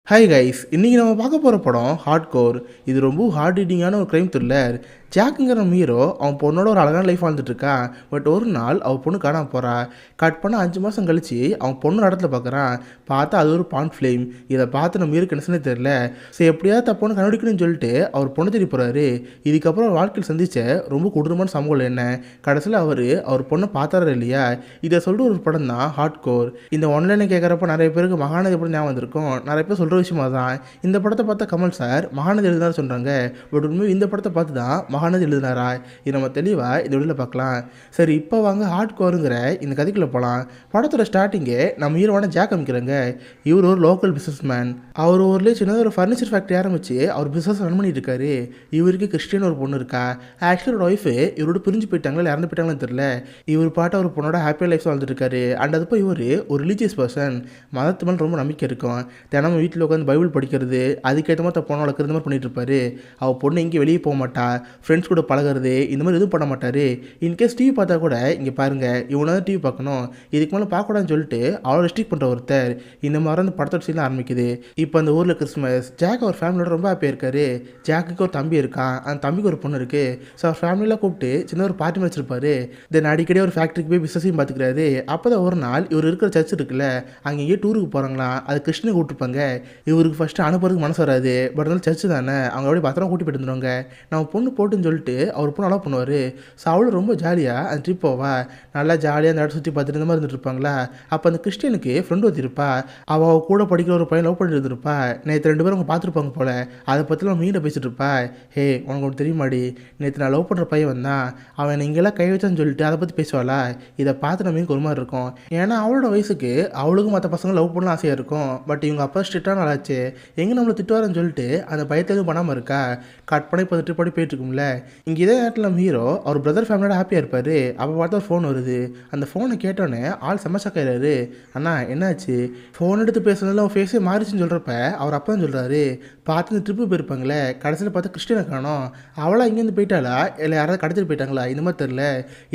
Hi guys, இன்றைக்கி நம்ம பார்க்க போகிற படம் ஹார்ட்கோர். இது ரொம்ப ஹார்ட் ஹிட்டிங்கான ஒரு க்ரைம் த்ரில்லர். ஜாக்குங்கிற ஹீரோ அவன் பொண்ணோட ஒரு அழகான லைஃப் வாழ்ந்துட்டு இருக்கான். பட் ஒரு நாள் அவன் பொண்ணு காணாமல் போகிறா. கட் பண்ண 5 மாதம் கழிச்சு அவன் பொண்ணு இடத்துல பார்க்குறான். பார்த்தா அது ஒரு பான் ஃப்ளேம். இதை பார்த்து நம்ம ஹீரோக்கு என்னன்னு தெரியல. சரி, எப்படியாவது தப்பொண்ணு கண்டுபிடிக்கணும்னு சொல்லிட்டு அவர் பொண்ணு தேடி போகிறாரு. இதுக்கப்புறம் அவர் வாழ்க்கையில் சந்தித்த ரொம்ப கொடூரமான சம்பவம் என்ன, கடைசியில் அவர் பொண்ணை பார்த்தாரா இல்லையா, இதை சொல்லிட்டு ஒரு படம் தான் ஹார்ட்கோர். இந்த ஒன்லைனை கேட்குறப்ப நிறைய பேருக்கு மகாநதி படம் ஞாபகம் வந்திருக்கும். நிறைய பேர் சொல்கிற விஷயமா தான் இந்த படத்தை பார்த்தா கமல் சார் மகாநதி எழுதினார் சொல்கிறாங்க. பட் உண்மையும் இந்த படத்தை பார்த்து தான் மகாநதி எழுதினாரா, இது நம்ம தெளிவாக இந்த வீடியோவில் பார்க்கலாம். சரி, இப்போ வாங்க ஹார்ட்கோருங்கிற இந்த கதைக்குள்ளே போகலாம். படத்தோட ஸ்டார்டிங்கே நம்ம ஹீரோவான ஜாக் அமைக்கிறாங்க. இவர் ஒரு லோக்கல் பிஸ்னஸ் மேன். அவர் ஊர்லேயே சின்னதாக ஒரு ஃபர்னிச்சர் ஃபேக்ட்ரி ஆரம்பித்து அவர் பிஸ்னஸ் ரன் பண்ணிட்டு இருக்காரு. இவருக்கு கிறிஸ்டியன் ஒரு பொண்ணு இருக்கா. ஆக்சுவலோட ஒய்ஃபு இவரோட பிரிஞ்சு போயிட்டாங்களா இல்லை இறந்து போயிட்டாங்கன்னு தெரியல. இவர் பாட்டு ஒரு பொண்ணோட ஹாப்பியாக லைஃப் வாழ்ந்துட்டு இருக்காரு. அண்ட் அது போய் இவர் ஒரு ரிலீஜியஸ் பர்சன். மதத்து மேலே ரொம்ப நம்பிக்கை இருக்கும். தினமும் வீட்டில் உட்காந்து பைபிள் படிக்கிறது, அதுக்கேற்ற மாதிரி பொண்ணை வளர்க்குறது மாதிரி பண்ணிட்டு இருப்பாரு. அவள் பொண்ணு எங்கேயும் வெளியே போக மாட்டா, ஃப்ரெண்ட்ஸ் கூட பழகிறது இந்த மாதிரி எதுவும் பண்ண மாட்டார். இன்கேஸ் டிவி பார்த்தா கூட இங்கே பாருங்கள் இவனை தான் டிவி பார்க்கணும், இதுக்கு மேலே பார்க்கக்கூடாதுன்னு சொல்லிட்டு அவ்வளோ ரெஸ்ட்ரிக்ட் பண்ணுற ஒருத்தர். இந்த மாதிரி அந்த படத்தோட சீன் ஆரம்பிக்குது. இப்போ அந்த ஊரில் கிறிஸ்மஸ். ஜாக் அவர் ஃபேமிலியோட ரொம்ப ஹாப்பியாக இருக்காரு. ஜாக்குக்கு ஒரு தம்பி இருக்கான், அந்த தம்பிக்கு ஒரு பொண்ணு இருக்குது. ஸோ அவர் ஃபேமிலியெலாம் கூப்பிட்டு சின்ன ஒரு பார்ட்டி வச்சிருப்பாரு. தென் அடிக்கடி ஒரு ஃபேக்ட்ரிக்கு போய் பிஸ்னஸையும் பார்த்துக்கிறாரு. அப்போ தான் ஒரு நாள் இவர் இருக்கிற சர்ச் இருக்குல்ல, அங்கேயே டூருக்கு போகிறாங்களாம். அது கிறிஸ்டினை கூப்பிட்டுருப்பாங்க. இவருக்கு ஃபஸ்ட்டு அனுப்புறதுக்கு மனசு வராது. பட் இருந்தாலும் சர்ச்சு தானே, அவங்க அப்படியே பத்திரம் கூட்டி போயிட்டு வந்துடுவாங்க. நம்ம பொண்ணு போட்டுன்னு சொல்லிட்டு அவர் பொண்ணு அலோவ் பண்ணுவார். ஸோ அவளும் ரொம்ப ஜாலியாக அந்த ட்ரிப் போவா. நல்லா ஜாலியாக அந்த இடத்த சுற்றி பார்த்துட்டு இந்த மாதிரி இருந்துட்டு இருப்பாங்களா. அப்போ அந்த கிறிஸ்டியனுக்கு ஃப்ரெண்டு ஊற்றிருப்பா. அவள் கூட படிக்கிற ஒரு பையன் லவ் பண்ணிட்டு இருந்திருப்பா. நேற்று 2 பேரும் அவங்க பார்த்துருப்பாங்க போல். அதை பற்றிலாம் நம்ம மீண்டும் பேசிட்டு இருப்பா. ஹே, உனக்கு ஒன்று தெரியுமாடி, நேற்று நான் லவ் பண்ணுற பையன் வந்தான், அவன் இங்கெல்லாம் கை வச்சான்னு சொல்லிட்டு அதை பற்றி பேசுவாளா. இதை பார்த்து நம்ம ஒரு மாதிரி இருக்கும். ஏன்னா அவளோட வயசுக்கு அவளுக்கும் மற்ற பசங்க லவ் பண்ணலாம் ஆசையாக இருக்கும். பட் இவங்க அப்பா ஸ்ட்ரிக்டான ஆளாச்சு, எங்கே நம்மளை திட்டுவாருன்னு சொல்லிட்டு அந்த பயத்தை எதுவும் பண்ணாமல் இருக்கா. கட் பண்ணி இப்போ ட்ரிப் போயிட்டு இருக்கும்ல. இங்கே இதே நேரத்தில் நம்ம ஹீரோ அவர் பிரதர் ஃபேமிலியோட ஹாப்பியாக இருப்பார். அப்போ பார்த்தா ஒரு ஃபோன் வருது. அந்த ஃபோனை கேட்டோன்னே ஆள் செம்மச்சாக்காரு. அண்ணா என்னாச்சு, ஃபோன் எடுத்து பேசுனதில் அவன் ஃபேஸே மாறிச்சுன்னு சொல்கிறப்ப அவர் அப்பா தான் சொல்கிறாரு, பார்த்து இந்த ட்ரிப்பு போயிருப்பாங்களே, கடைசியில் பார்த்தா கிறிஸ்டினை காணோம், அவளா இங்கேருந்து போயிட்டாளா இல்லை யாராவது கடத்திட்டு போயிட்டாங்களா, இந்த மாதிரி தெரில.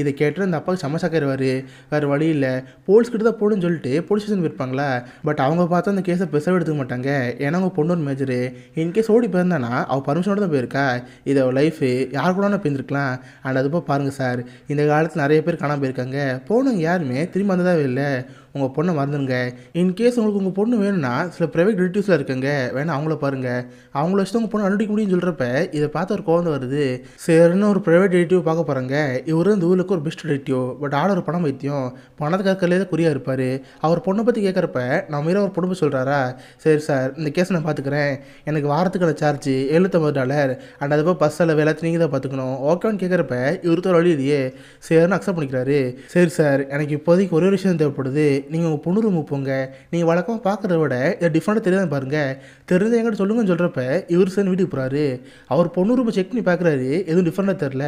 இதை கேட்டு அந்த அப்பாவுக்கு செம்மச்சாக்காருவார். வேறு வழி இல்லை, போலீஸ்கிட்ட தான் போடுன்னு சொல்லிட்டு போலீஸ் ஸ்டேஷன் போயிருப்பாங்களா. பட் அவங்க பார்த்தா அந்த கேஸை பெருசாக எடுத்துக்க மாட்டாங்க. ஏன்னா அவங்க பொண்ணு ஒரு மேஜரு. இன்கேஸ் ஓடி போயிருந்தானா அவள் பர்மிஷனோட தான் போயிருக்கா. இதை அவள் லைஃபு யார் கூட போயிருந்துருக்கலாம். அண்ட் அது போய் பாருங்கள் சார், இந்த காலத்தில் நிறைய பேர் காணாமல் போயிருக்காங்க. போனவங்க யாருமே திரும்பி வந்ததாகவே இல்லை. உங்கள் பொண்ணை மறந்துடுங்க. இன்கேஸ் உங்களுக்கு உங்கள் பொண்ணு வேணும்னா சில ப்ரைவேட் ரிலேட்டிவ்ஸில் இருக்காங்க, வேணால் அவங்கள பாருங்கள், அவங்கள வச்சு உங்கள் பொண்ணு அனுப்பிக்க முடியும்னு சொல்கிறப்ப இதை பார்த்து ஒரு கோவம் வருது. சரின்னு ஒரு ப்ரைவேட் ரிலேட்டிவ் பார்க்க போகிறாங்க. இவர் இந்த ஊருக்கு ஒரு பெஸ்ட் ரிலேட்டிவ். பட் ஆள் ஒரு பணம் வைத்தியம், பணத்துக்காகலே தான் குறியாக இருப்பார். அவர் பொண்ணை பற்றி கேட்குறப்ப நம்ம மீற ஒரு பொண்ணு சொல்கிறாரா, சரி சார் இந்த கேஸை நான் பார்த்துக்கிறேன், எனக்கு வாரத்துக்கான சார்ஜ் $750 அண்ட் அதுபோல் பஸ் செலவு எல்லாத்தையும் நீங்கள் தான் பார்த்துக்கணும் ஓகேன்னு கேட்குறப்ப இவருக்கு ஒரு வழி இல்லையே. சரின்னு அக்செப்ட் பண்ணிக்கிறாரு. சரி சார், எனக்கு இப்போதைக்கு ஒரே ஒரு விஷயம் தேவைப்படுது, நீங்கள் உங்கள் பொண்ணு ரூமுக்கு போங்க, நீங்கள் வழக்கமாக பார்க்குறத விட இதை டிஃப்ரெண்ட்டாக தெரியாத பாருங்கள், தெரிஞ்ச எங்கிட்ட சொல்லுங்கன்னு சொல்கிறப்ப இவர் சேர்ந்து வீட்டுக்கு போகிறாரு. அவர் பொண்ணு ரூமை செக் பண்ணி பார்க்குறாரு, எதுவும் டிஃப்ரெண்ட்டாக தெரில.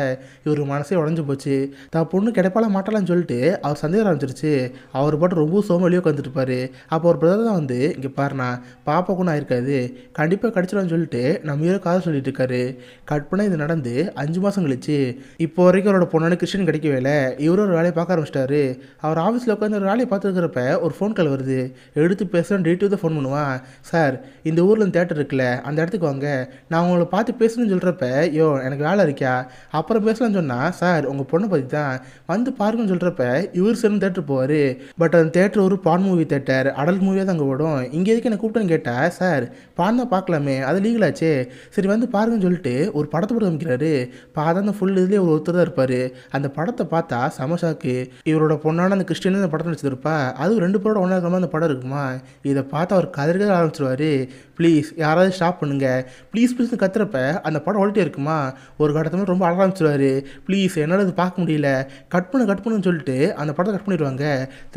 இவர் மனசே உடஞ்சி போச்சு. தான் பொண்ணு கிடைப்பால மாட்டலான்னு சொல்லிட்டு அவர் சந்தேகம் ஆரம்பிச்சிருச்சு. அவர் பாட்டு ரொம்ப சோம வெளியே உட்காந்துருப்பார். அப்போ ஒரு பிரதர் தான் வந்து, இங்கே பாருண்ணா பாப்பா கூட ஆயிருக்காது, கண்டிப்பாக கிடச்சிடலான்னு சொல்லிட்டு நம்ம ஹீரோ காதை சொல்லிட்டு இருக்காரு. கட் பண்ண இது நடந்து 5 மாதம் கழிச்சு இப்போ வரைக்கும் அவரோட பொண்ணான கிறிஸ்டின் கிடைக்கவே இல்லை. இவரும் ஒரு வேலையை பார்க்க ஆரம்பிச்சிட்டாரு. அவர் ஆஃபீஸில் உட்காந்து ஒரு வேலையை பார்த்துருக்கிறப்ப ஒரு ஃபோன் கால் வருது. எடுத்து பேசுகிறேன், டேட்டு தான் ஃபோன் பண்ணுவான். சார், இந்த ஊரில் தேட்டர் இருக்குல்ல, அந்த இடத்துக்கு வாங்க, நான் உங்களை பார்த்து பேசணும்னு சொல்கிறப்ப யோ எனக்கு வேலை இருக்கா, அப்புறம் பேசலாம்னு சொன்னால் சார் உங்கள் பொண்ணை பற்றி தான் வந்து பாருங்கன்னு சொல்கிறப்ப இவர் சேர்ந்து தேட்டர் போவார். பட் அந்த தேட்டர் ஒரு பான் மூவி தேட்டர், அடல்ட் மூவியாக தான் அங்கே ஓடும். இங்கே எதுக்கு என்ன கூப்பிட்டேன்னு கேட்டால், சார் பான் தான் பார்க்கலாமே, அது லீகலாச்சே, சரி வந்து பாருங்கன்னு சொல்லிட்டு ஒரு படத்தை போட்டு காமிக்கிறாரு. பார்த்தா அந்த ஃபுல் இதுலேயே ஒருத்தர் தான் இருப்பார். அந்த படத்தை பார்த்தா சமஷாக்கு. இவரோட பொண்ணான அந்த கிறிஸ்டின் அந்த படத்தை வச்சுருப்பா, அதுவும் 2 பேரோட ஒன்றா இருக்கிற மாதிரி அந்த படம் இருக்குமா. இதை பார்த்து அவர் கதறிக்க ஆரம்பிச்சிருவார். ப்ளீஸ் யாராவது ஸ்டாப் பண்ணுங்கள், ப்ளீஸ் ப்ளீஸ் கத்துறப்ப அந்த படம் ஓடிட்டே இருக்குமா. ஒரு கட்டத்தில் ரொம்ப அழ ஆரம்பிச்சிருவார். ப்ளீஸ் என்னால் இது பார்க்க முடியல, கட் பண்ணுன்னு சொல்லிட்டு அந்த படத்தை கட் பண்ணிடுவாங்க.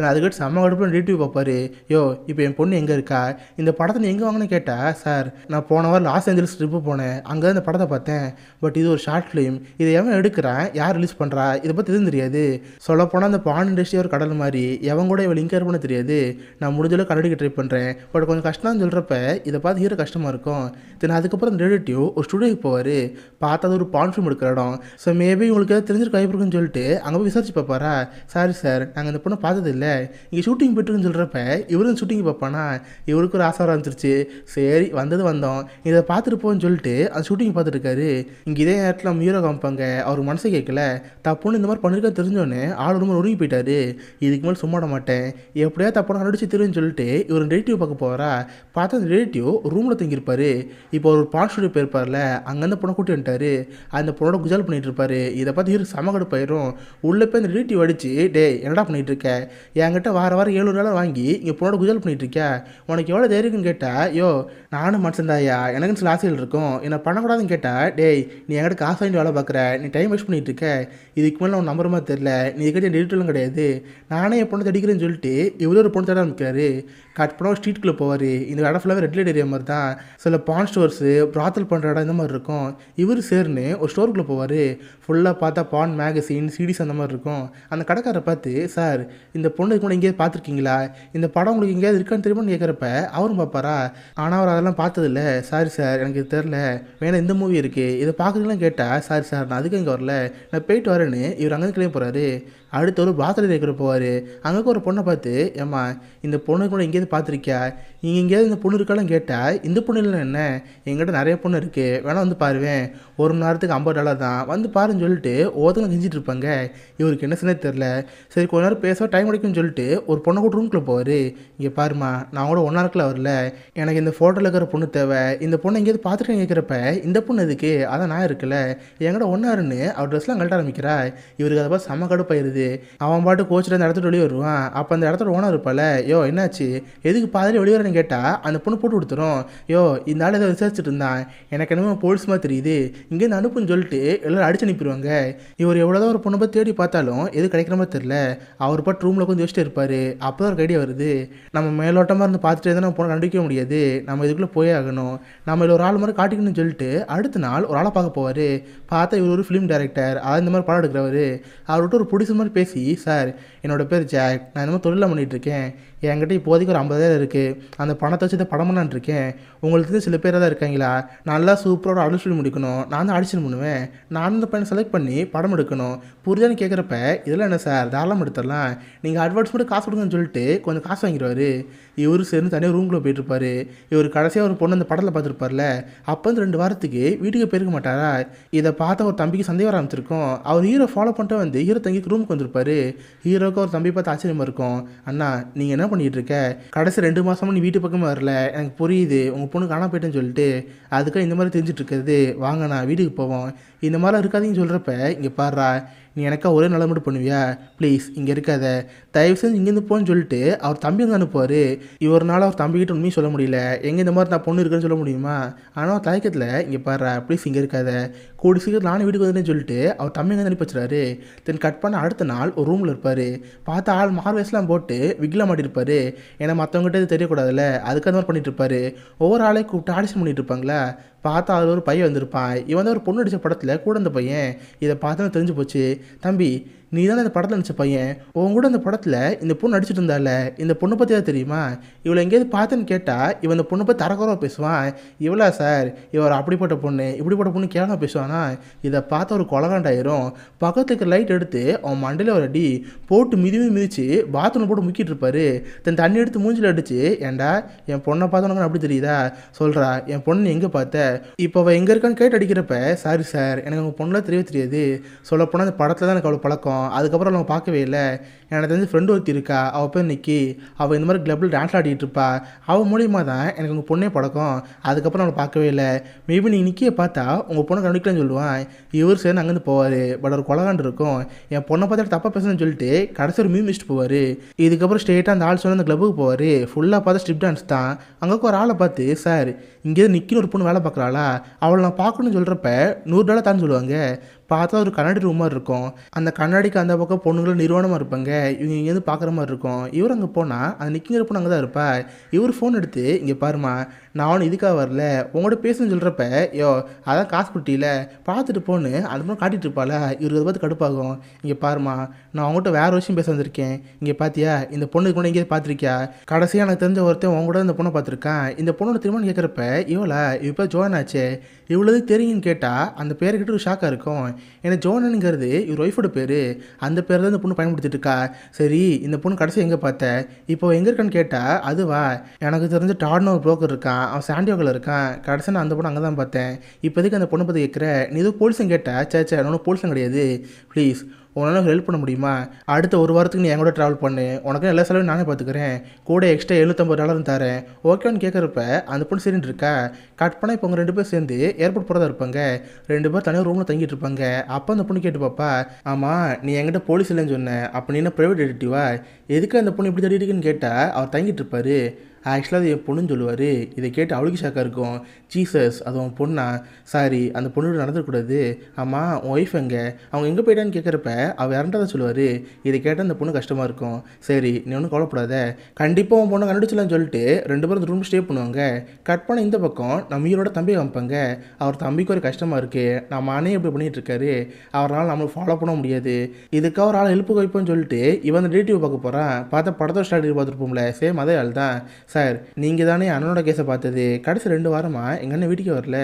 அதுக்கடுத்து செம்ம கடுப்பு டிடிவி பார்ப்பார். யோ இப்போ என் பொண்ணு எங்கே இருக்கா, இந்த படத்தை நீ எங்கே வாங்கினு கேட்டால், சார் நான் போன வாரம் லாஸ் ஏஞ்சல்ஸ் ட்ரிப்பு போனேன், அங்கே தான் இந்த படத்தை பார்த்தேன். பட் இது ஒரு ஷார்ட் ஃபிலிம், இதை எவன் எடுக்கிறான், யார் ரிலீஸ் பண்ணுறா, இதை பற்றி எதுவும் தெரியாது. சொல்லப்போனால் அந்த பான் இண்டஸ்ட்ரி ஒரு கடல் மாதிரி, எவன் கூட இவள் அவளுக்கு கேர் பண்ண தெரியாது. நான் முடிஞ்சளவு கண்டுபிடிக்க ட்ரை பண்ணுறேன், பட் கொஞ்சம் கஷ்டம்னு சொல்கிறப்ப இதை பார்த்து ஹீரோ கஷ்டமாக இருக்கும். தென் அதுக்கப்புறம் அந்த ரிலேட்டிவ் ஒரு ஸ்டுடியோக்கு போவார். பார்த்தா அது ஒரு பான் ஃபிலிம் எடுக்கிற இடம். ஸோ மேபி உங்களுக்கு ஏதாவது தெரிஞ்சிருக்க வாய்ப்பு இருக்குன்னு சொல்லிட்டு அங்கே போய் விசாரிச்சு பார்ப்பாரா. சாரி சார், நாங்கள் இந்த பொண்ணை பார்த்தது இல்லை, இங்கே ஷூட்டிங் போய்ட்டுருக்குன்னு சொல்கிறப்ப இவரும் ஷூட்டிங் பார்ப்பானா. இவருக்கு ஒரு ஆசை ஆரம்பிச்சிருச்சு. சரி வந்தோம், இதை பார்த்துட்டு போன்னு சொல்லிட்டு அந்த ஷூட்டிங் பார்த்துட்டு இருக்காரு. இங்கே இதே நேரத்தில் நம்ம ஹீரோ காமிப்பாங்க. அவர் மனசை கேட்கல, தப்புன்னு இந்த மாதிரி பண்ணிருக்கா தெரிஞ்சோன்னே ஆள் ரொம்ப ஒருங்கி போயிட்டாரு. இதுக்கு மேலே சும்மாட மாட்டேன், எப்படியா தப்பான நடிச்சு தெரியுன்னு சொல்லிட்டு இவர் ரிலேட்டிவ் பார்க்க போகிறா. பார்த்தா அந்த ரிலேட்டிவ் ரூமில் தங்கியிருப்பாரு. இப்போ ஒரு பான் ஸ்டுடியோ போயிருப்பார்ல, அங்கேருந்து பொண்ணை கூட்டி வந்துட்டாரு. அந்த பொண்ணோட குஜால் பண்ணிட்டு இருப்பாரு. இதை பார்த்து ஹீரோ செம கடுப்பாயிரும். உள்ளே போய் அந்த ரிலேட்டிவ் அடிச்சு, டே என்னடா பண்ணிட்டு இருக்க, என்கிட்ட வாரம் 700 வாங்கி இங்கே பொண்ணோட குஜால் பண்ணிட்டு இருக்க, உனக்கு எவ்வளோ தைரியம்னு கேட்டா, யோ நானும் மனுஷன்தாயா, எனக்குன்னு சில ஆசைகள் இருக்கும், என்ன பண்ணக்கூடாதுன்னு கேட்டா, டேய் நீ என்கிட்ட காசு வாங்கி வேலை பார்க்குற, நீ டைம் வேஸ்ட் பண்ணிட்டு இருக்க, இதுக்கு மேலே நான் நம்புற மாதிரி தெரியல, நீ இதுக்கிட்ட டெலிட்டலும் கிடையாது, நானே என் பொண்ணை தடிக்கிறேன்னு சொல்லிட்டு இவ்வளோ ஒரு பொண்ணு தட ஆரம்பிக்கிறாரு. கட் பண்ண ஸ்ட்ரீட்குள்ளே போவார். இந்த இடம் ஃபுல்லாகவே ரெட் லைட் ஏரியா மாதிரி தான். சில பான் ஸ்டோர்ஸு, ப்ராத்தல் பண்ணுற இடம் இந்த மாதிரி இருக்கும். இவர் சேர்னு ஒரு ஸ்டோருக்குள்ளே போவார். ஃபுல்லாக பார்த்தா பான் மேகசின், சிடிஸ் அந்த மாதிரி இருக்கும். அந்த கடைக்காரரை பார்த்து, சார் இந்த பொண்ணு இதுக்கு முன்னாடி எங்கேயாவது பார்த்துருக்கீங்களா, இந்த படம் உங்களுக்கு எங்கேயாவது இருக்கான்னு தெரியுமான்னு கேட்குறப்ப அவரும் பார்ப்பாரா. ஆனால் அவர் அதெல்லாம் பார்த்ததில்ல. சாரி சார் எனக்கு இது தெரில, வேணா இந்த மூவி இருக்குது, இதை பார்க்குறீங்களான்னு கேட்டால், சாரி சார் நான் அதுக்கு இங்கே வரல, நான் போயிட்டு வரேன்னு இவர் அங்கே கிளம்பி போகிறாரு. அடுத்த ஒரு பாத்ரூம் இருக்கிற போவார். அங்கே ஒரு பொண்ணை பார்த்து, ஏம்மா இந்த பொண்ணு கூட எங்கேயாவது பார்த்துருக்கியா, நீங்கள் எங்கேயாவது இந்த பொண்ணு இருக்காலும் கேட்டால், இந்த பொண்ணு இல்லைன்னா என்ன, எங்கிட்ட நிறைய பொண்ணு இருக்குது, வேணா வந்து பாருவேன், ஒரு மணி நேரத்துக்கு $50 தான், வந்து பாருன்னு சொல்லிட்டு ஒவ்வொருத்தங்க செஞ்சுட்டு இருப்பாங்க. இவருக்கு என்ன சொன்னே தெரில. சரி கொஞ்ச நேரம் பேச டைம் கிடைக்கும்னு சொல்லிட்டு ஒரு பொண்ணை கூட ரூம்குள்ளே போவார். இங்கே பாருமா, நான் கூட 1 ஹவருக்குள்ள வரல, எனக்கு இந்த ஃபோட்டோவில் இருக்கிற பொண்ணு தேவை, இந்த பொண்ணை எங்கேயாவது பார்த்துருக்கேன் கேட்குறப்ப, இந்த பொண்ணு எதுக்கு, அதான் நான் இருக்குல்ல, என்கிட்ட 1 ஹவர்னு அவர் ட்ரெஸ்லாம் கழட்ட ஆரம்பிக்கிறா. இவருக்கு அதை பார்த்து செம்ம கடுப்பாயிருது. அவன் பாட்டு கோச்சிட்டு அந்த இடத்துல வெளியே வருவான். அப்போ அந்த இடத்துல ஓனர் இருப்பால, யோ என்னாச்சு எதுக்கு பாதிலே வெளியே வரேன்னு கேட்டால் அந்த பொண்ணு போட்டு கொடுத்துரும். யோ இந்த ஆள் ஏதோ விசாரிச்சுட்டு இருந்தான், எனக்கு என்னமோ போலீஸ் மாதிரி தெரியுது, இங்கேருந்து அனுப்புன்னு சொல்லிட்டு எல்லோரும் அடிச்சு அனுப்பிடுவாங்க. இவர் எவ்வளோதான் ஒரு பொண்ணை போய் தேடி பார்த்தாலும் எது கிடைக்கிற மாதிரி தெரில. அவர் பாட்டு ரூமில் கொஞ்சம் யோசிச்சுட்டு இருப்பார். அப்போ தான் ஒரு ஐடியா வருது, நம்ம மேலோட்டமாக இருந்து பார்த்துட்டே தான் நம்ம பொண்ணை கண்டுபிடிக்க முடியாது, நம்ம இதுக்குள்ளே போயே ஆகணும், நம்ம இதில் ஒரு ஆள் மாதிரி காட்டிக்கணும்னு சொல்லிட்டு அடுத்த நாள் ஒரு ஆளை பார்க்க போவார். பார்த்தா இவர் ஒரு ஃபிலிம் டைரக்டர், அதாவது இந்த மாதிரி படம் எடுக்கிறவர். அவர்கிட்ட ஒரு ப்ரொடியூசர் மாதிரி பேசி, சார் என்னோட பேர் ஜாக், நான் இந்த மாதிரி தொழிலாக பண்ணிகிட்ருக்கேன், என்கிட்ட இப்போதைக்கு ஒரு 50,000 இருக்குது, அந்த பணத்தை வச்சு தான் படம் பண்ணான்னு இருக்கேன், உங்களுக்கு சில பேர் தான் இருக்காங்களா, நல்லா சூப்பராக அடிச்சு சொல்லி முடிக்கணும், நான் தான் அடிச்சு பண்ணுவேன், நான் இந்த பையனை செலக்ட் பண்ணி படம் எடுக்கணும், புரிஞ்சான்னு கேட்குறப்ப, இதெல்லாம் என்ன சார் தாராளமாக எடுத்துடலாம், நீங்கள் அட்வான்ஸ் மட்டும் காசு கொடுங்கன்னு சொல்லிட்டு கொஞ்சம் காசு வாங்கிடுவார். இவர் சேர்ந்து தனியாக ரூம்குள்ளே போயிட்டுருப்பார். இவர் கடைசியாக ஒரு பொண்ணு அந்த படத்தில் பார்த்துருப்பார்ல, அப்போ வந்து 2 வாரத்துக்கு வீட்டுக்கு போயிருக்க மாட்டாரா. இதை பார்த்த ஒரு தம்பிக்கு சந்தேகம் ஆரம்பிச்சிருக்கும். அவர் ஹீரோ ஃபாலோ பண்ணிட்டு வந்து ஹீரோ தங்கிக்கு ரூமுக்கு வந்திருப்பாரு. ஹீரோக்கு ஒரு தம்பி பார்த்து ஆச்சரியமாக இருக்கும், அண்ணா நீங்கள் என்ன பண்ணிகிட்டு இருக்க, கடைசி 2 மாதமும் நீ வீட்டு பக்கமே வரல, எனக்கு புரியுது உங்கள் பொண்ணு காணாம போயிட்டேன்னு சொல்லிட்டு, அதுக்காக இந்த மாதிரி தெரிஞ்சிட்டு இருக்கிறது, வாங்கண்ணா வீட்டுக்கு போவோம், இந்த மாதிரிலாம் இருக்காதின்னு சொல்கிறப்ப, இங்கே பாடுறா நீ எனக்கா ஒரே நல்ல மட்டும் பண்ணுவியா, ப்ளீஸ் இங்கே இருக்காத, தயவு செஞ்சு இங்கேருந்து போன்னு சொல்லிட்டு அவர் தம்பி வந்து அனுப்புவார். இவரால் அவர் தம்பிக்கிட்ட உண்மையும் சொல்ல முடியல, எங்கே இந்த மாதிரி நான் பொண்ணு இருக்குன்னு சொல்ல முடியுமா, ஆனால் தயக்கத்தில் இங்கே பாடுறா ப்ளீஸ் இங்கே இருக்காத, கூடி சீக்கிரம் நானும் வீட்டுக்கு வந்துட்டேன்னு சொல்லிட்டு அவர் தம்பி வந்து அனுப்பி வச்சுறாரு. தென் கட் பண்ண அடுத்த நாள் ஒரு ரூமில் இருப்பார். பார்த்தா ஆள் மார்வேஸ்லாம் போட்டு விக்லாம் மாட்டிருப்பார். ஏன்னா மற்றவங்ககிட்ட இது தெரியக்கூடாதுல்ல, அதுக்கு அந்த மாதிரி பண்ணிட்டு இருப்பாரு. ஒவ்வொரு ஆளையும் கூப்பிட்டு ஆடிஷன் பண்ணிட்டு இருப்பாங்களா. பார்த்தா அதில் ஒரு பையன் வந்திருப்பான். இவன் வந்து ஒரு பொண்ணு அடித்த படத்தில் கூட அந்த பையன். இதை பார்த்தா தெரிஞ்சு போச்சு, தம்பி நீ தானே இந்த படத்தில் நடிச்ச பையன், உன் கூட அந்த படத்தில் இந்த பொண்ணு நடிச்சிட்டு இருந்தால, இந்த பொண்ணை பற்றி தான் தெரியுமா, இவளை எங்கேயாவது பார்த்தேன்னு கேட்டால் இவன் இந்த பொண்ணை பற்றி தரக்குறவா பேசுவான். இவளா சார், இவர் அப்படிப்பட்ட பொண்ணு இப்படிப்பட்ட பொண்ணு கேவலமாக பேசுவானா. இதை பார்த்த ஒரு கொலகாண்டாயிரும். பக்கத்துக்கு லைட் எடுத்து அவன் மண்டையில் ஒரு அடி போட்டு மிதிச்சு பாத்ரூம் போட்டு முக்கிட்டு இருப்பாரு. தண்ணி எடுத்து மூஞ்சில் அடிச்சு, ஏண்டா என் பொண்ணை பார்த்தவனுக்கு அப்படி தெரியுதா, சொல்கிறா என் பொண்ணு எங்கே பார்த்த, இப்போ அவள் எங்கே இருக்கான்னு கேட்டு அடிக்கிறப்ப, சாரி சார் எனக்கு உங்கள் பொண்ணுலாம் தெரியவே தெரியாது, சொல்லப்போனால் அந்த படத்தில் தான் எனக்கு அவ்வளோ பழக்கம், அதுக்கப்புறம் நம்ம பார்க்கவே இல்லை, எனக்கு தெரிஞ்சு ஃப்ரெண்டு ஒருத்தி இருக்கா, அவள் பேர் நிக்கி, அவள் இந்த மாதிரி கிளப்பில் டான்ஸ் ஆடிட்டு இருப்பா, அவள் மூலியமாக தான் எனக்கு உங்கள் பொண்ணே பழக்கம், அதுக்கப்புறம் அவளை பார்க்கவே இல்லை, மேபி நீ நிக்கியை பார்த்தா உங்கள் பொண்ணை கண்டுக்கலான்னு சொல்லுவான். இவர் சேர்ந்து அங்கேருந்து போவார். பட் ஒரு கொலகாண்டு இருக்கும், என் பொண்ணை பார்த்துட்டு தப்பாக பேசணும்னு சொல்லிட்டு கடைசி ஒரு மியூசிட்டு போவார். இதுக்கப்புறம் ஸ்ட்ரெயிட்டாக அந்த ஆள் சொன்ன அந்த கிளப்புக்கு போவார். ஃபுல்லாக பார்த்து ஸ்ட்ரிப் டான்ஸ் தான். அங்கே ஒரு ஆளை பார்த்து, சார் இங்கேருந்து நிக்கின்னு ஒரு பொண்ணு வேலை பார்க்குறாளா, அவளை நான் பார்க்கணும்னு சொல்கிறப்ப $100 தான் சொல்லுவாங்க. பார்த்தா ஒரு கண்ணாடி ரூம் மாதிரி இருக்கும். அந்த கண்ணாடிக்கு அந்த பக்கம் பொண்ணுங்களும் நிறுவனமாக இருப்பாங்க. இவங்க இங்கேருந்து பார்க்குற மாதிரி இருக்கும். இவர் அங்கே போனால் அந்த நிற்கிற பொண்ணு அங்கே தான் இருப்பா. இவர் ஃபோன் எடுத்து, இங்கே பாருமா, நான் ஒன்றும் இதுக்காக வரல, உங்கள்கிட்ட பேசுன்னு சொல்கிறப்ப, யோ அதான் காசு குட்டியில் பார்த்துட்டு போன்னு அந்த பொண்ணு காட்டிகிட்டு இருப்பாள். இவருக்கு அதை பார்த்து கடுப்பாகும். இங்கே பாருமா, நான் உங்கள்கிட்ட வேறு விஷயம் பேச வந்திருக்கேன். இங்கே பார்த்தியா, இந்த பொண்ணுக்கு கூட எங்கேயாவது பார்த்துருக்கியா? கடைசியாக எனக்கு தெரிஞ்ச ஒருத்தன் உங்க கூட இந்த பொண்ணை பார்த்துருக்கான். இந்த பொண்ணோட திருமணம் கேட்குறப்ப, இவளா இப்போ ஜோன் ஆச்சே, இவ்வளவு தெரியும்னு கேட்டால் அந்த பேர்கிட்ட ஒரு ஷாக்காக இருக்கும். ஏன்னா ஜோனனுங்கிறது இவர் ஒய்ஃபோட பேர். அந்த பேர் தான் இந்த பொண்ணு பயன்படுத்திட்டு இருக்கா. சரி, இந்த பொண்ணு கடைசி எங்கே பார்த்த, இப்போ எங்கே இருக்கான்னு கேட்டால், அதுவா, எனக்கு தெரிஞ்ச டாட்னு ஒரு ப்ரோக்கர் இருக்கான், அவன் சாண்டியோவில் இருக்கான், கடைசி நான் அந்த பொண்ணு அங்கே தான் பார்த்தேன். இப்போதைக்கு அந்த பொண்ணை பற்றி கேட்குற, நீ எதுவும் போலீஸும் கேட்டா? சேச்சே, நான் போலீஸும் கிடையாது. ப்ளீஸ், உன்னால் ஹெல்ப் பண்ண முடியுமா? அடுத்த ஒரு வாரத்துக்கு நீ என் கூட ட்ராவல் பண்ணு, உனக்கு எல்லா செலவும் நானே பார்த்துக்கிறேன், கூட எக்ஸ்ட்ரா $750 தரேன், ஓகேன்னு கேட்குறப்ப அந்த பொண்ணு சரின்னு இருக்கா. கட் பண்ணால் இப்போ அவங்க 2 பேர் சேர்ந்து ஏர்போர்ட் போகிறதா இருப்பாங்க. 2 பேர் தனியாக ரூமில் தங்கிட்டு இருப்பாங்க. அப்போ அந்த பொண்ணு கேட்டு பாப்பா, ஆமாம் நீ என்கிட்ட போலீஸ் இல்லைன்னு சொன்னேன், அப்போ நீ என்ன ப்ரைவேட் டிடெக்டிவா, எதுக்கு அந்த பொண்ணு இப்படி தேடிட்டுக்குன்னு கேட்டால் அவர் தங்கிட்டு இருப்பார். ஆக்சுவலாக அது என் பொண்ணுன்னு சொல்லுவார். இதை கேட்டு அவளுக்கு ஷாக்காக இருக்கும். ஜீசஸ், அது உன் பொண்ணா? சாரி, அந்த பொண்ணு நடந்துக்கூடாது. ஆமாம் உன் ஒய்ஃப் எங்கே, அவங்க எங்கே போயிட்டான்னு கேட்குறப்ப அவள் இறண்டதை சொல்லுவார். இதை கேட்டால் அந்த பொண்ணு கஷ்டமாக இருக்கும். சரி, நீ ஒன்றும் கவலைப்படாத, கண்டிப்பாக உன் பொண்ணை கண்டுபிடிச்சலான்னு சொல்லிட்டு 2 பேரும் ரூம் ஸ்டே பண்ணுவாங்க. கட் பண்ண இந்த பக்கம் நம்ம ஹீரோட தம்பி காமிப்பாங்க. அவர் தம்பிக்கு ஒரு கஷ்டமாக இருக்குது, நம்ம அண்ணே இப்படி பண்ணிகிட்டு இருக்காரு, அவரால் நம்மளுக்கு ஃபாலோ பண்ண முடியாது, இதுக்காக ஒரு ஆள் ஹெல்ப்புக்கு வைப்போன்னு சொல்லிட்டு இவன் அந்த டிடிவி பார்க்க போகிறான். பார்த்தா படத்தோட ஸ்டார்ட் பார்த்துருப்போம்ல, சேம் அதே ஆள் தான். சார், நீங்கள் தானே அண்ணனோட கேஸை பார்த்தது, கடைசி 2 வாரமாக எங்கள் அண்ணன் வீட்டுக்கே வரல,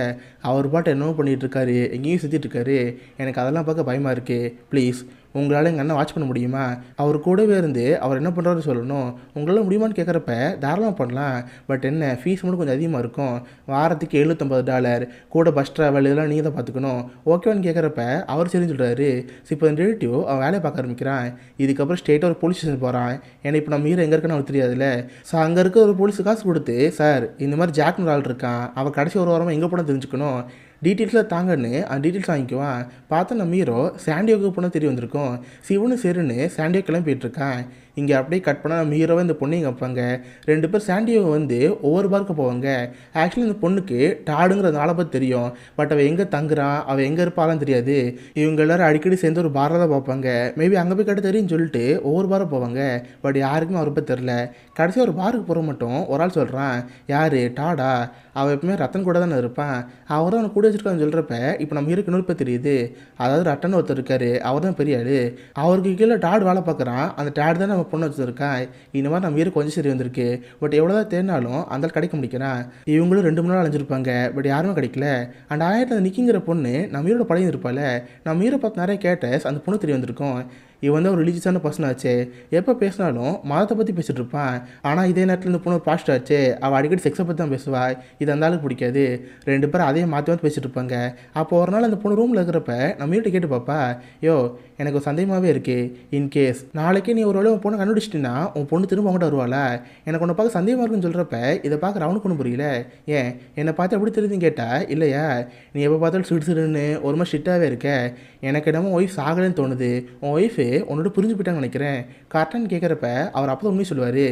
அவர் பாட்டு என்னவோ பண்ணிகிட்டு இருக்காரு, எங்கேயும் சுற்றிட்டு இருக்காரு, எனக்கு அதெல்லாம் பார்க்க பயமாக இருக்குது, ப்ளீஸ் உங்களால் எங்கள் அண்ணன் வாட்ச் பண்ண முடியுமா? அவர் கூடவே இருந்து அவர் என்ன பண்ணுறாரு சொல்லணும். உங்களால் முடியுமான்னு கேட்குறப்ப தாராளமாக பண்ணலாம், பட் என்ன ஃபீஸ் மட்டும் கொஞ்சம் அதிகமாக இருக்கும், வாரத்துக்கு $750, கூட பஸ் ட்ராவல் இதெல்லாம் நீங்கள் தான் பார்த்துக்கணும், ஓகேவான்னு கேட்குறப்ப அவர் சரின்னு சொல்கிறாரு. இப்போ இந்த ரிலேட்டிவ் அவன் வேலையை பார்க்க ஆரம்பிக்கிறான். இதுக்கப்புறம் ஸ்டேட்டாக ஒரு போலீஸ் ஸ்டேஷன் போகிறான். ஏன்னா இப்போ நம்ம ஹீரோ எங்கே இருக்குன்னு அவருக்கு தெரியாதுல்ல. ஸோ அங்கே இருக்க ஒரு போலீஸு காசு கொடுத்து, சார் இந்த மாதிரி ஜாக்னு ஆள் இருக்கான், அவள் கடைசி ஒரு வாரமாக எங்கே போனால் தெரிஞ்சுக்கணும், டீட்டெயில்ஸில் தாங்கன்னு அந்த டீட்டெயில்ஸ் வாங்கிக்குவான். பார்த்தா நம்ம ஹீரோ சாண்டியோக்கு போனால் தெரிய வந்திருக்கும். சிவனு சரின்னு சாண்டியோ கிளம்பி போயிட்டுருக்கான். இங்கே அப்படியே கட் பண்ணால் நம்ம ஹீரோவை இந்த பொண்ணையும் வைப்பாங்க. 2 பேர் சாண்டியோவை வந்து ஒவ்வொரு பார்க்க போவாங்க. ஆக்சுவலி இந்த பொண்ணுக்கு டாடுங்கிற ஆளை பற்றி தெரியும், பட் அவள் எங்கே தங்குறான், அவள் எங்கே இருப்பாலும் தெரியாது. இவங்க எல்லோரும் அடிக்கடி சேர்ந்து ஒரு பாரை தான் பார்ப்பாங்க. மேபி அங்கே போய் கட்ட தெரியும்னு சொல்லிட்டு ஒவ்வொரு பாரை போவாங்க. பட் யாருக்குமே அவரை பற்றி தெரில. கடைசி ஒரு பாருக்கு போகிற மட்டும் ஒரு ஆள் சொல்கிறான், யார் டாடா, அவள் எப்பவுமே ரத்தன் கூட தானே இருப்பான், அவர் தான் அவனை கூட வச்சுருக்கான்னு சொல்கிறப்ப இப்போ நம்ம ஹீரோக்கு இன்னொரு பேர் தெரியுது. அதாவது ரட்டன் ஒருத்தர் இருக்கார், அவர் தான் பெரிய ஆள், அவருக்கு கீழே டாடு வேலை பார்க்குறான். அந்த டாடு தான் நம்ம பொண்ணு வச்சுருக்கான். இந்த மாதிரி நம்ம ஹீரோ கொஞ்சம் சரி வந்திருக்கு, பட் எவ்வளோ தான் தேடினாலும் அந்த கிடைக்க முடிக்கிறான். இவங்களும் 2 3 நாள் அலைஞ்சிருப்பாங்க, பட் யாருமே கிடைக்கல. அண்ட் ஆயிரத்தி அந்த நிற்கிங்கிற பொண்ணு நம்ம ஹீரோட பழைய இருப்பாள். நம்ம ஹீரோ பார்த்து நிறைய கேட்டஸ் அந்த பொண்ணு தெரிய வந்திருக்கும். இவன் வந்து ஒரு ரிலீஜியஸான பர்சன் ஆச்சு, எப்போ பேசினாலும் மதத்தை பற்றி பேசிகிட்டு இருப்பான். ஆனால் இதே நேரத்தில் இந்த பொண்ணு ஒரு பாஸ்ட் ஆச்சு, அவள் அடிக்கடி செக்ஸை பற்றி தான் பேசுவாள். இது அந்த ஆளுக்கு பிடிக்காது. 2 பேரும் அதையே மாற்றி மாற்றி பேசிகிட்டு இருப்பாங்க. அப்போ ஒரு நாள் அந்த பொண்ணு ரூமில் இருக்கிறப்ப நம்ம வீட்டை கேட்டு பாப்பா, யோ எனக்கு ஒரு சந்தேகமாகவே இருக்குது, இன்கேஸ் நாளைக்கே நீ ஒரு வேளை உன் பொண்ணை கண்டுபிடிச்சிட்டின்னா உன் பொண்ணு திரும்ப அவங்கள்ட்ட வருவாளா, எனக்கு உன்னை பார்க்க சந்தேகமாக இருக்குன்னு சொல்கிறப்ப இதை பார்க்குற அவனுக்கு ஒன்றும் புரியல. ஏன் என்னை பார்த்து எப்படி தெரியுதுன்னு கேட்டால், இல்லையா நீ எப்போ பார்த்தாலும் சிடுன்னு ஒரு மாதிரி ஸ்ட்ரிக்டாகவே இருக்க, எனக்கு என்னமோ ஒய்ஃப் சாகலன்னு தோணுது, உன் ஒய்ஃபு உன்னோட புரிஞ்சு போயிட்டான்னு நினைக்கிறேன், கரெக்டானு கேட்குறப்ப அவர் அப்போ தான் உண்மையை சொல்லுவார்.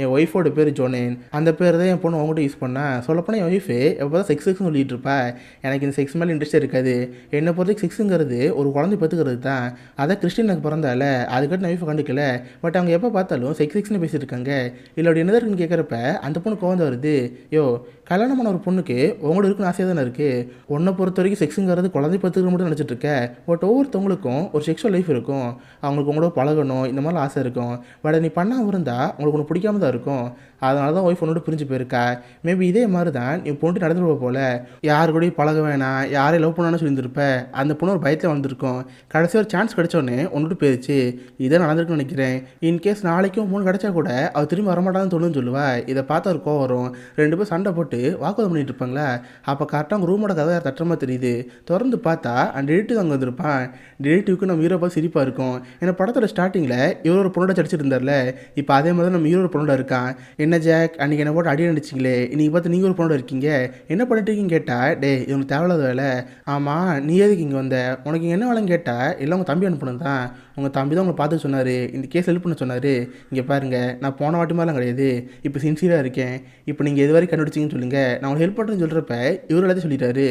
என் ஒய்ஃபோட பேர் ஜோனேன், அந்த பேர் தான் என் பொண்ணு அவங்ககிட்ட யூஸ் பண்ணேன். சொல்லப்போனால் என் ஒய்ஃபு எப்போ தான் செக்ஸ்ன்னு சொல்லிட்டு இருப்பா, எனக்கு இந்த செக்ஸ் மேலே இன்ட்ரெஸ்டே இருக்காது, என்னை பொறுத்தவரைக்கும் செக்ஸுங்கிறது ஒரு குழந்தை பெற்றுக்கிறது தான், அதை கிறிஸ்டினுக்கு பிறந்தால அதுக்கிட்ட நான் ஒய்ஃபை கண்டுக்கல, பட் அவங்க எப்போ பார்த்தாலும் செக்ஸ்னு பேசிட்டு இருக்காங்க, இல்லை அப்படி என்னதான் இருக்குன்னு கேட்குறப்ப அந்த பொண்ணு கோவம் வருது. யோ கல்யாணம் பண்ண ஒரு பொண்ணுக்கு உங்களோட இருக்குன்னு ஆசையாக தானே இருக்குது, உன்னை பொறுத்த வரைக்கும் செக்ஸுங்கிறது குழந்தை பெற்றுக்கிற மட்டும் நினச்சிட்டு இருக்க, பட் ஒவ்வொருத்தவங்களுக்கும் ஒரு செக்ஷுவல் லைஃப் இருக்கும், அவங்களுக்கு உங்களோட பழகணும் இந்த மாதிரிலாம் ஆசை இருக்கும், பட் நீ பண்ணாமல் இருந்தால் உங்களுக்கு ஒன்று பிடிக்காம தான் இருக்கும், அதனால தான் ஒய்ஃப் ஒன்னோட பிரிஞ்சு போயிருக்கா. மேபி இதே மாதிரி தான் நீ பொண்ணு நடந்துருப்ப போல, யார் கூடயும் பழக வேணாம், யாரையும் லவ் பண்ணான்னு சொல்லியிருந்திருப்ப, அந்த பொண்ணு ஒரு பயத்தில் வந்திருக்கும், கடைசி ஒரு சான்ஸ் கிடைச்சோன்னே ஒன்றுட்டு போயிடுச்சு, இதை நடந்திருக்குன்னு நினைக்கிறேன். இன்கேஸ் நாளைக்கும் பொண்ணு கிடைச்சா கூட அவள் திரும்பி வரமாட்டான்னு தோணுன்னு சொல்லுவா. இதை பார்த்து ஒரு கோவம் வரும். 2 பேர் சண்டை போட்டு வாக்குவாதம் பண்ணிட்டு இருப்பாங்களா, அப்போ கரெக்டாக அவங்க ரூமோட கதை தட்டுறமா தெரியுது. திறந்து பார்த்தா அந்த டிடெக்டிவ் அங்கே வந்திருப்பான். டிடெக்டிவ்க்கு நம்ம ஹீரோ பார்த்து சிரிப்பாக இருக்கும். ஏன்னா படத்தோட ஸ்டார்டிங்கில் இவர் ஒரு பொண்ணோட சடிச்சிட்டு இருந்தார்ல, இப்போ அதே மாதிரி நம்ம ஹீரோ ஒரு பொண்ணோட இருக்கான். என்ன ஜாக், அன்றைக்கி என்ன போட்டு அடி அடிச்சிங்களே, இன்றைக்கி பார்த்து நீங்கள் ஒரு பொண்ணோட இருக்கீங்க, என்ன பண்ணிட்டு இருக்கீங்கன்னு கேட்டால், டே இவனுக்கு தேவையில்லாத வேலை, ஆமாம் நீ எதுக்கு இங்கே வந்த, உனக்கு இங்கே என்ன வேலைன்னு கேட்டால், இல்லை உங்கள் தம்பி அனுப்பணும் தான், உங்கள் தம்பி தான் உங்களை பார்த்து சொன்னார், இந்த கேஸ் ஹெல்ப் பண்ண சொன்னார். இங்கே பாருங்கள், நான் போன வாட்டி மாதிரிலாம் கிடையாது, இப்போ சின்சியராக இருக்கேன். இப்போ நீங்கள் எது வரைக்கும் கண்டுபிடிச்சிங்கன்னு சொல்லுங்கள், நான் உங்களுக்கு ஹெல்ப் பண்ணுறேன்னு சொல்கிறப்ப இவர் எல்லாத்தையும் சொல்லிட்டாரு.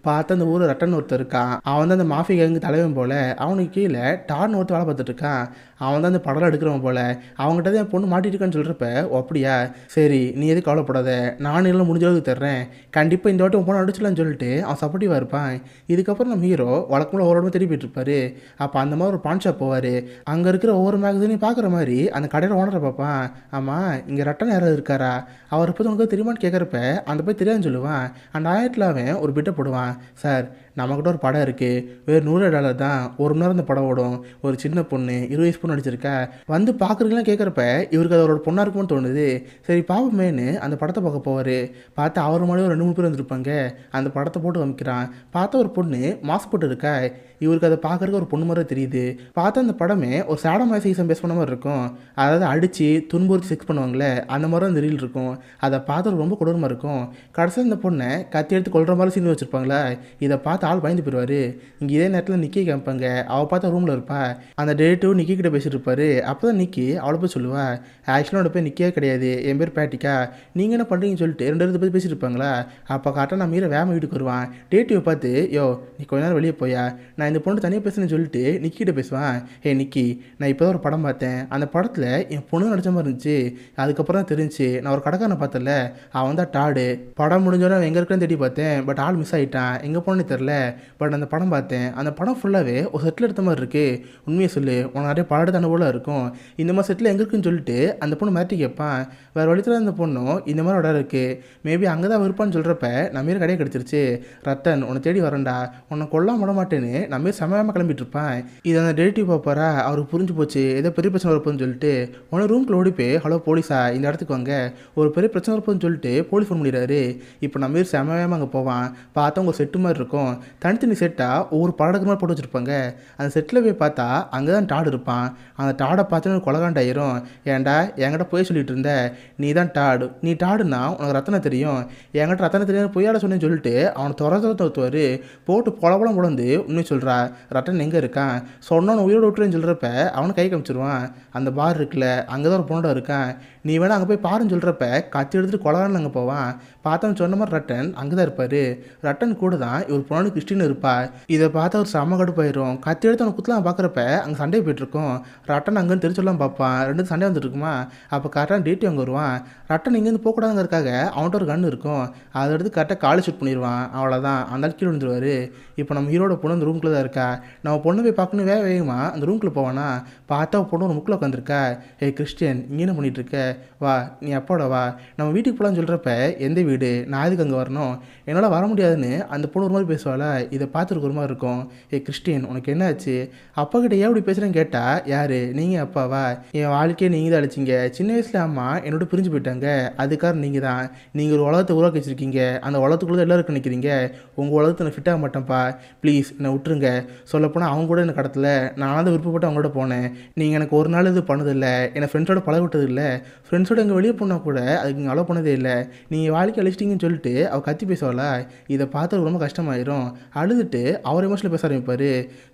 பார்த்தா அந்த ஊரில் ரட்டன் ஒருத்தர் இருக்கான். அவன் தான் அந்த மாஃபியா கேங்கு தலைவன் போல். அவனுக்கு கீழே டார்னு ஒருத்தர் வேலை பார்த்துட்டு இருக்கான். அவன் தான் அந்த படம் எடுக்கிறவன் போல். அவங்ககிட்ட தான் என் பொண்ணு மாட்டிட்டு இருக்கான்னு சொல்கிறப்ப, அப்படியா, சரி நீ எதுவும் கவலைப்படாத, நானும் எல்லாம் முடிஞ்ச அளவுக்கு தர்றேன், கண்டிப்பாக இந்த வாட்டி உன் பொண்ணு அடிச்சலான்னு சொல்லிட்டு அவன் சப்போர்ட்டிவாக இருப்பான். இதுக்கப்புறம் நம்ம ஹீரோ வழக்கமாக ஒவ்வொரு இடமா தேடி போயிட்டு இருப்பாரு. அப்போ அந்த மாதிரி ஒரு பான் ஷாப் போவார். அங்கே இருக்கிற ஒவ்வொரு மேகசினையும் பார்க்குற மாதிரி அந்த கடையில் ஓனரை பார்ப்பான். ஆமாம், இங்கே ரட்டன் யாராவது இருக்காரா, அவரை பற்றி உனக்கு தெரியுமான்னு கேட்குறப்ப அந்த போய் தெரியாதுன்னு சொல்லுவான். அந்த ஆயிரத்தில் அவன் ஒரு பிட்டை போடுவான். சார், நம்மக்கிட்ட ஒரு படம் இருக்குது, வேறு $100 தான், 1 மணி நேரம் இந்த படம் ஓடும், ஒரு சின்ன பொண்ணு 20 வயசு பொண்ணு நடிச்சிருக்கா, வந்து பார்க்குறீங்களாம் கேட்குறப்ப இவருக்கு அது அவரோட பொண்ணாக இருக்குமோன்னு தோணுது. சரி பாப்பமேன்னு அந்த படத்தை பார்க்க போவார். பார்த்தா அவர் மாதிரி ஒரு 2-3 பேர் வந்துருப்பாங்க. அந்த படத்தை போட்டு காமிக்கிறான். பார்த்தா ஒரு பொண்ணு மாஸ்க் போட்டு இருக்கா. இவருக்கு அதை பார்க்குறதுக்கு ஒரு பொண்ணு மாதிரி தெரியுது. பார்த்தா அந்த படமே ஒரு சாடமாசைசம் பேஸ் பண்ண மாதிரி இருக்கும். அதாவது அடித்து துன்புறுத்தி செக்ஸ் பண்ணுவாங்களே, அந்த மாதிரி தான் இந்த ரீல் இருக்கும். அதை பார்த்து ரொம்ப கொடூரமாக இருக்கும். கடைசியில் இந்த பொண்ணை கத்தி எடுத்து கொள்கிற மாதிரி சீன் வச்சுருப்பாங்களா. இதை பார்த்து ஆள் பயந்து போயிடுவார். இங்கே இதே நேரத்தில் நிக்கி காமிப்பாங்க. அவள் பார்த்தா ரூமில் இருப்பா. அந்த டேட்டும் நிக்கி கிட்ட பேசிட்டு இருப்பாரு. அப்போ தான் நிக்கி அவளை போய் சொல்லுவா, ஆக்சுவலாக பேர் நிக்கியே கிடையாது, என் பேர் பேட்டிக்கா, நீங்கள் என்ன பண்ணுறீங்கன்னு சொல்லிட்டு 2 பேர் பற்றி பேசிட்டு இருப்பாங்களா. அப்போ கரெக்டாக நான் மீற வேம வீட்டுக்கு வருவான். டேட்டிவை பார்த்து, யோ நீ கொஞ்ச நேரம் வெளியே போயா, நான் இந்த பொண்ணு தனியாக பேசுன்னு சொல்லிட்டு நிக்கிட்ட பேசுவான். நிக்கி, நான் இப்போ தான் ஒரு படம் பார்த்தேன், அந்த படத்தில் என் பொண்ணு நடிச்ச மாதிரி இருந்துச்சு. அதுக்கப்புறம் தான் தெரிஞ்சு நான் ஒரு கடைக்காரனை பார்த்தல, அவன் தான் டாடு. படம் முடிஞ்சோடனே அவன் எங்கே இருக்கான்னு தேடி பார்த்தேன், பட் ஆள் மிஸ் ஆகிட்டான், எங்கே போனே தெரில. பட் அந்த படம் பார்த்தேன், அந்த படம் ஃபுல்லாகவே ஒரு செட்டில் எடுத்த மாதிரி இருக்குது. உண்மையை சொல்லு, உனக்கு நிறைய படம் எடுத்த அனுபவம் இருக்கும், இந்த மாதிரி செட்டில் எங்கே இருக்குன்னு சொல்லிட்டு அந்த பொண்ணு மாற்றி கேட்பான். வேறு வழித்தில் அந்த பொண்ணும் இந்த மாதிரி இடம் இருக்குது, மேபி அங்கே தான் இருப்பான்னு சொல்கிறப்ப நம்ம கடையை கிடச்சிருச்சு. ரத்தன் உன்னை தேடி வரேன்டா, உன்னை கொல்லாம விட மாட்டேன்னு நம்ம சமயமாக கிளம்பிட்டு இருப்பான். இது அந்த டேட்டிவ் பார்ப்பாரா, அவருக்கு புரிஞ்சு போச்சு ஏதோ பெரிய பிரச்சனை வரப்போன்னு சொல்லிட்டு உன ரூம்குள்ள ஓடி போய், ஹலோ போலீஸா, இந்த இடத்துக்கு வாங்க, ஒரு பெரிய பிரச்சனை வரப்போன்னு சொல்லிட்டு போலீஸ் ஃபோன் பண்ணிடுறாரு. இப்போ நம்ம சமயமாக அங்கே போவான். பார்த்தா உங்கள் செட்டு மாதிரி இருக்கும், தனித்தனி செட்டாக ஒவ்வொரு படத்துக்கு மாதிரி போட்டு வச்சுருப்பாங்க. அந்த செட்டில் போய் பார்த்தா அங்கே தான் டாடு இருப்பான். அந்த டாடை பார்த்தோன்னு கொலகாண்டாயிரும். ஏன்டா என்கிட்ட போய் சொல்லிட்டு இருந்த, நீ தான் டாடு, நீ டாடுன்னா உனக்கு ரத்தனை தெரியும், என்கிட்ட ரத்தனை தெரியும் பொய்யாட சொன்னேன்னு சொல்லிட்டு அவனை துரத்துவார். போட்டு பொலபலம் உடந்து உண்மை சொல்கிறா, ரட்டன் எங்கே இருக்கான், சொன்னோன்னு உயிரோடு விட்டுறேன்னு சொல்கிறப்ப அவனை கை காமிச்சிருவான். அந்த பார் இருக்குல்ல, அங்கே தான் ஒரு பொண்ணோட இருக்கான், நீ வேணா அங்கே போய் பாருன்னு சொல்கிறப்ப கத்தி எடுத்துகிட்டு கொலகாரன் அங்கே போவான். பார்த்தவன் சொன்ன மாதிரி ரட்டன் அங்கே தான் இருப்பார். ரட்டன் கூட தான் இவர் பொண்ணு கிறிஸ்டின் இருப்பா. இதை பார்த்து அவர் செம்ம கடுப்பாயிரும். கத்தி எடுத்து அவனை குத்தலாம் பார்க்குறப்ப அங்கே சண்டை போயிட்டுருக்கோம். ரட்டன் அங்கேன்னு தெரிஞ்செல்லாம் பார்ப்பான். 2 சண்டை வந்துட்டு இருக்குமா. அப்போ கரெக்டாக டேட்டி அங்கே வருவான். ரட்டன் இங்கேருந்து போகக்கூடாதுங்கிறதுக்காக அவன்கிட்ட ஒரு கன்று இருக்கும், அதை எடுத்து கரெக்டாக காலி ஷூட் பண்ணிடுவான். அவ்வளோதான், அந்த கீழே விழுந்துருவார். இப்போ நம்ம ஹீரோட பொண்ணு அந்த ரூம்குள்ளே தான் இருக்கா. நம்ம பொண்ணு போய் பார்க்கணும் வேகமாக அந்த ரூம்குள்ளே போவானா. பார்த்தா பொண்ணு ஒரு முக்கில் உட்காந்துருக்கா. கிறிஸ்டியன், இங்கே என்ன பண்ணிகிட்டு இருக்க, வா நீ அப்பாவோட வா, நம்ம வீட்டுக்கு போகலான்னு சொல்கிறப்ப, எந்த வீடு, நான் எதுக்கு அங்கே வரணும், என்னால் வர முடியாதுன்னு அந்த பொண்ணு ஒரு மாதிரி பேசுவாள். இதை பார்த்துருக்கு ஒரு மாதிரி இருக்கும். கிறிஸ்டியன், உனக்கு என்ன ஆச்சு, அப்பா கிட்ட ஏன் இப்படி பேசுகிறேன்னு கேட்டால், யார் நீங்கள் அப்பாவா, என் வாழ்க்கையை நீங்கள் தான் அழிச்சிங்க, சின்ன வயசில் அம்மா என்னோட பிரிஞ்சு போயிட்டாங்க, அதுக்காக நீங்கள் தான், நீங்கள் ஒரு உலகத்தை உருவாக்கி வச்சுருக்கீங்க, அந்த உலகத்துக்குள்ளே எல்லோருக்கும் நிற்கிறீங்க, உங்கள் உலகத்தை நான் ஃபிட் ஆக மாட்டேன்ப்பா, ப்ளீஸ் என்னை விட்டுருங்க. சொல்லப்போனால் அவங்க கூட எனக்கு கடத்தல, நான் தான் விருப்பப்பட்டு அவங்களோட போனேன், நீங்கள் எனக்கு ஒரு நாள் இது பண்ணதில்லை, என்னை ஃப்ரெண்ட்ஸோட பழக விட்டது இல்லை, ஃப்ரெண்ட்ஸோட எங்கே வெளியே போனால் கூட அதுக்கு நீங்கள் அலோவ் பண்ணதே இல்லை, நீங்கள் வாழ்க்கை அழிச்சிட்டிங்கன்னு சொல்லிட்டு அவள் கத்தி பேசுவாளா. இதை பார்த்து ரொம்ப கஷ்டமாயிரும். அழுதுட்டு அவர் எமோஷனில் பேச ஆரம்பிப்பார்.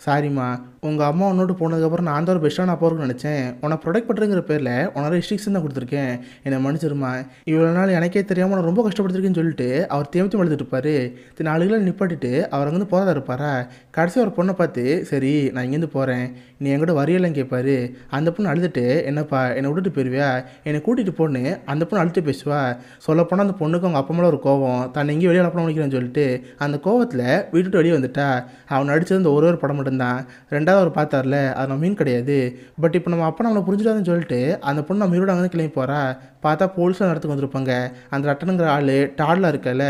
சாரிம்மா, உங்கள் அம்மா உன்னோட்டு போனதுக்கப்புறம் நான் தான் ஒரு பெஸ்ட்டாக நான் போகிறேன்னு நினச்சேன், உன்னை ப்ரொடெக்ட் பண்ணுறங்கிற பேரில் உன்னோட ரெஸ்ட்ரிக்ஷன் தான் கொடுத்துருக்கேன், என்னை மன்னிச்சிருமா, இவ்வளோ நாள் எனக்கே தெரியாமல் உன்னை ரொம்ப கஷ்டப்படுத்திருக்கேன்னு சொல்லிட்டு அவர் தேய்த்து எழுதிட்டு இருப்பார். நாளுகளை நிப்பாட்டிட்டு அவர் அங்கேருந்து போகிறதா இருப்பாரா. கடைசி ஒரு பொண்ணை பார்த்து, சரி நான் இங்கேருந்து போகிறேன், நீ என்கிட்ட வரியெல்லாம் கேட்பாரு. அந்த பொண்ணு அழுதுட்டு, என்னப்பா என்னை விட்டுட்டு போயிடுவியா, என்னை கூட்டிகிட்டு போன்னு அந்த பொண்ணு அழுத்து பேசுவா. சொல்லப்போனால் அந்த பொண்ணுக்கு அவங்க அப்பா மேலே ஒரு கோவம், தன்னை எங்கேயும் வெளியே அனுப்ப முடிக்கிறேன்னு சொல்லிட்டு அந்த கோவத்தில் வீட்டுட்டு வெளியே வந்துட்டா. அவன் நடித்தது இந்த ஒரு படம் மட்டும்தான். 2வது அவர் பார்த்தார்ல, அது நம்ம மீன் கிடையாது. பட் இப்போ நம்ம அப்பா நம்மளை புரிஞ்சுட்டாதுன்னு சொல்லிட்டு அந்த பொண்ணு நம்ம ஹீரோட அங்கே கிளம்பி போகிறா. பார்த்தா போலீஸில் நடத்துக்கு வந்திருப்பாங்க. அந்த ரட்டனுங்கிற ஆள் டாடில் இருக்கல,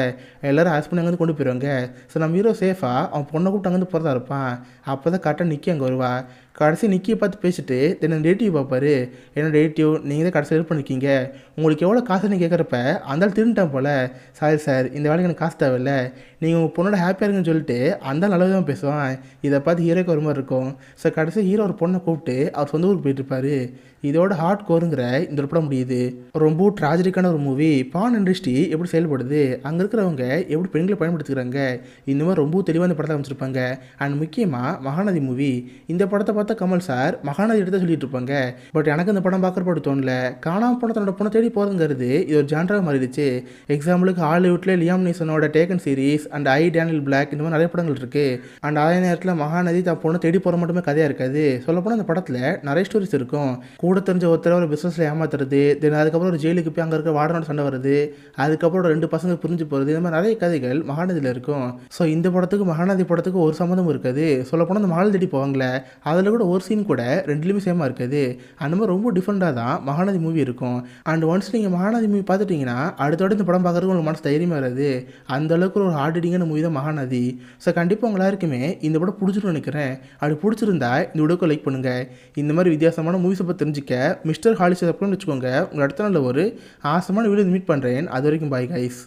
எல்லோரும் ஹஸ் பண்ணி அங்கேருந்து கொண்டு போயிடுவாங்க. ஸோ நம்ம ஹீரோ சேஃபாக அவன் பொண்ணை கூப்பிட்டு அங்கேருந்து போகிறதா இருப்பான். அப்போ தான் கரெக்டாக நிக்கி அங்கே வருவா. கடைசி நிக்கியை பார்த்து பேசிட்டு தென் டேட்டிவ் பார்ப்பாரு. என்ன டேட்டிவ், நீங்கள் தான் கடைசி ஹெல்ப் பண்ணியிருக்கீங்க, உங்களுக்கு எவ்வளோ காசுன்னு கேட்குறப்ப அந்த திருந்துட்டான் போல். சாரி சார், இந்த வேலைக்கு எனக்கு காசு தேவையில்லை, நீங்கள் உங்கள் பொண்ணோட ஹாப்பியாக இருக்குன்னு சொல்லிட்டு அந்த நல்லது தான் பேசுவான். இதை பார்த்து ஹீரோக்கு ஒரு மாதிரி இருக்கும். ஸோ கடைசி ஹீரோ ஒரு பொண்ணை கூப்பிட்டு அவர் சொந்த ஊருக்கு போயிட்டுருப்பாரு. இதோட ஹார்ட் கோருங்கிற இந்த ஒரு படம் முடியுது. ரொம்ப ட்ராஜடிக்கான ஒரு மூவி. பான் இண்டஸ்ட்ரி எப்படி செயல்படுது, அங்கே இருக்கிறவங்க எப்படி பெண்களை பயன்படுத்துகிறாங்க, இந்த மாதிரி ரொம்ப தெளிவாக இந்த படத்தை அமைச்சிருப்பாங்க. அண்ட் முக்கியமாக மகாநதி மூவி. இந்த படத்தை பார்த்து பார்த்தா கமல் சார் மகாநதி எடுத்து சொல்லிட்டு இருப்பாங்க. பட் எனக்கு இந்த படம் பார்க்குறப்ப அப்படி தோணல. காணாம போன தன்னோட பொண்ணை தேடி போகிறதுங்கிறது இது ஒரு ஜான்ராக மாறிடுச்சு. எக்ஸாம்பிளுக்கு ஹாலிவுட்ல லியாம் நீசனோட Taken series and Daniel Black இந்த மாதிரி நிறைய படங்கள் இருக்கு. அண்ட் அதே நேரத்தில் மகாநதி தான் பொண்ணை தேடி போகிற மட்டுமே கதையாக இருக்காது. சொல்லப்போனால் அந்த படத்தில் நிறைய ஸ்டோரிஸ் இருக்கும். கூட தெரிஞ்ச ஒருத்தர் ஒரு பிஸ்னஸில் ஏமாத்துறது, தென் அதுக்கப்புறம் ஒரு ஜெயிலுக்கு போய் அங்கே இருக்க வார்டனோட சண்டை வருது, அதுக்கப்புறம் ஒரு 2 பசங்க பிரிஞ்சு போகிறது, இந்த மாதிரி நிறைய கதைகள் மகாநதியில் இருக்கும். ஸோ இந்த படத்துக்கு மகாநதி படத்துக்கு ஒரு சம்மந்தமும் இருக்காது. சொல்லப்போனால் அந்த மகாநதி தேடி போவாங்களே அதில் கூட ஒரு சீன் கூட ரெண்டுலேயுமே சேமாக இருக்குது. அந்த மாதிரி ரொம்ப டிஃப்ரெண்ட்டாக தான் மகாநதி மூவி இருக்கும். அண்ட் ஒன்ஸ் நீங்கள் மகாநதி மூவி பார்த்துட்டிங்கன்னா அடுத்தோட இந்த படம் பார்க்குறதுக்கு உங்களுக்கு மனசு தைரியமாக வருது. அந்த அளவுக்கு ஒரு ஹார்ட் ஹிட்டிங்கான மூவி தான் மகாநதி. ஸோ கண்டிப்பாக உங்க எல்லாருக்குமே இந்த படம் பிடிச்சிருன்னு நினைக்கிறேன். அப்படி பிடிச்சிருந்தா இந்த வீடியோக்கு லைக் பண்ணுங்கள். இந்த மாதிரி வித்தியாசமான மூவிஸை பற்றி தெரிஞ்சுக்க மிஸ்டர் ஹாலிஸ் அப்படின்னு வச்சுக்கோங்க. உங்கள் அடுத்த நாளில் ஒரு ஆசமான வீடியோ மீட் பண்ணுறேன். அது வரைக்கும் பாய் கைஸ்.